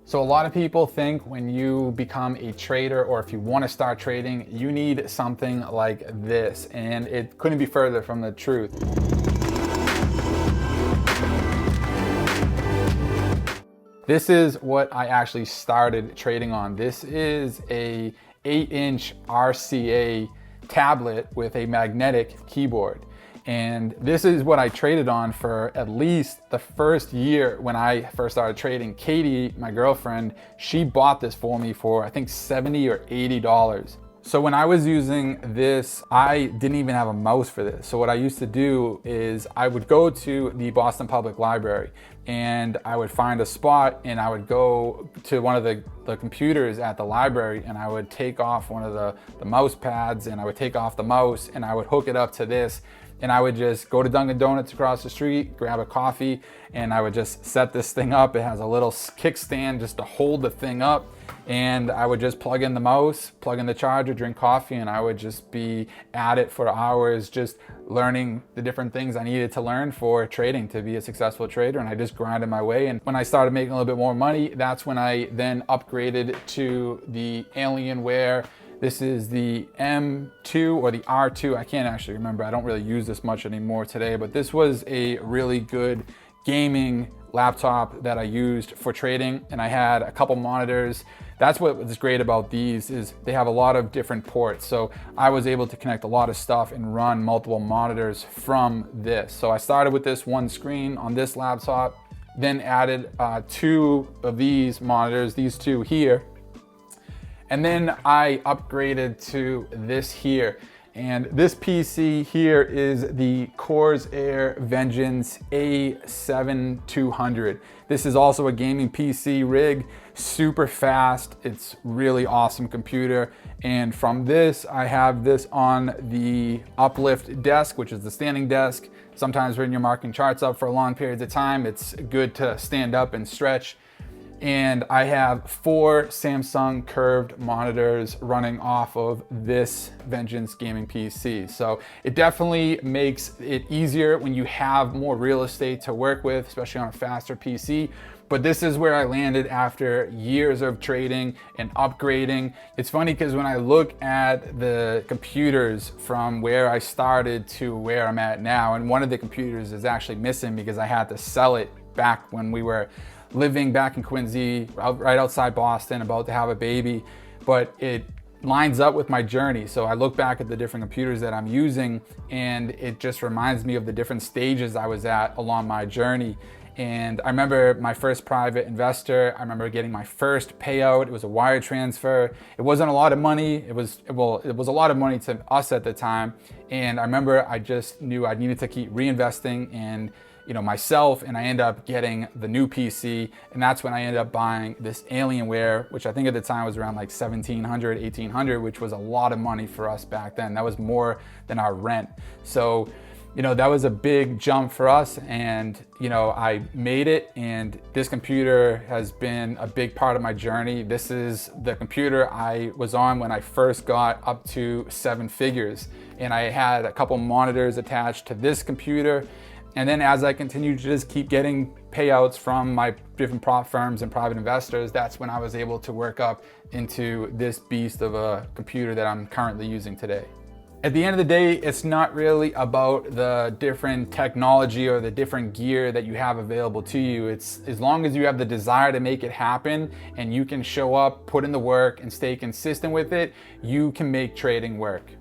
So a lot of people think when you become a trader, or if you want to start trading, you need something like this, and it couldn't be further from the truth. This is what I actually started trading on. This is a 8-inch RCA tablet with a magnetic keyboard. And this is what I traded on for at least the first year when I first started trading. Katie, my girlfriend, she bought this for me for I think $70 or $80. So when I was using this, I didn't even have a mouse for this. So what I used to do is I would go to the Boston Public Library and I would find a spot and I would go to one of the computers at the library and I would take off one of the mouse pads and I would take off the mouse and I would hook it up to this. And I would just go to Dunkin' Donuts across the street, grab a coffee, and I would just set this thing up. It has a little kickstand just to hold the thing up. And I would just plug in the mouse, plug in the charger, drink coffee, and I would just be at it for hours, just learning the different things I needed to learn for trading to be a successful trader. And I just grinded my way. And when I started making a little bit more money, that's when I then upgraded to the Alienware. This is the M2 or the R2. I can't actually remember. I don't really use this much anymore today, but this was a really good gaming laptop that I used for trading, and I had a couple monitors. That's what was great about these, is they have a lot of different ports. So I was able to connect a lot of stuff and run multiple monitors from this. So I started with this one screen on this laptop, then added two of these monitors, these two here. And then I upgraded to this here. And this PC here is the Corsair Vengeance A7200. This is also a gaming PC rig, super fast. It's really awesome computer. And from this, I have this on the Uplift Desk, which is the standing desk. Sometimes when you're marking charts up for long periods of time, it's good to stand up and stretch. And I have 4 Samsung curved monitors running off of this Vengeance gaming PC. So it definitely makes it easier when you have more real estate to work with, especially on a faster PC. But this is where I landed after years of trading and upgrading. It's funny because when I look at the computers from where I started to where I'm at now, and one of the computers is actually missing because I had to sell it back when we were living back in Quincy, right outside Boston, about to have a baby, but it lines up with my journey. So I look back at the different computers that I'm using and it just reminds me of the different stages I was at along my journey. And I remember my first private investor, I remember getting my first payout. It was a wire transfer. It wasn't a lot of money. It was a lot of money to us at the time. And I remember I just knew I needed to keep reinvesting in myself, and I ended up getting the new PC, and that's when I ended up buying this Alienware, which I think at the time was around like $1,700, $1,800, which was a lot of money for us back then. That was more than our rent. So, that was a big jump for us, and I made it, and this computer has been a big part of my journey. This is the computer I was on when I first got up to 7 figures, and I had a couple monitors attached to this computer. And then as I continued to just keep getting payouts from my different prop firms and private investors, that's when I was able to work up into this beast of a computer that I'm currently using today. At the end of the day, it's not really about the different technology or the different gear that you have available to you. It's as long as you have the desire to make it happen and you can show up, put in the work, and stay consistent with it, you can make trading work.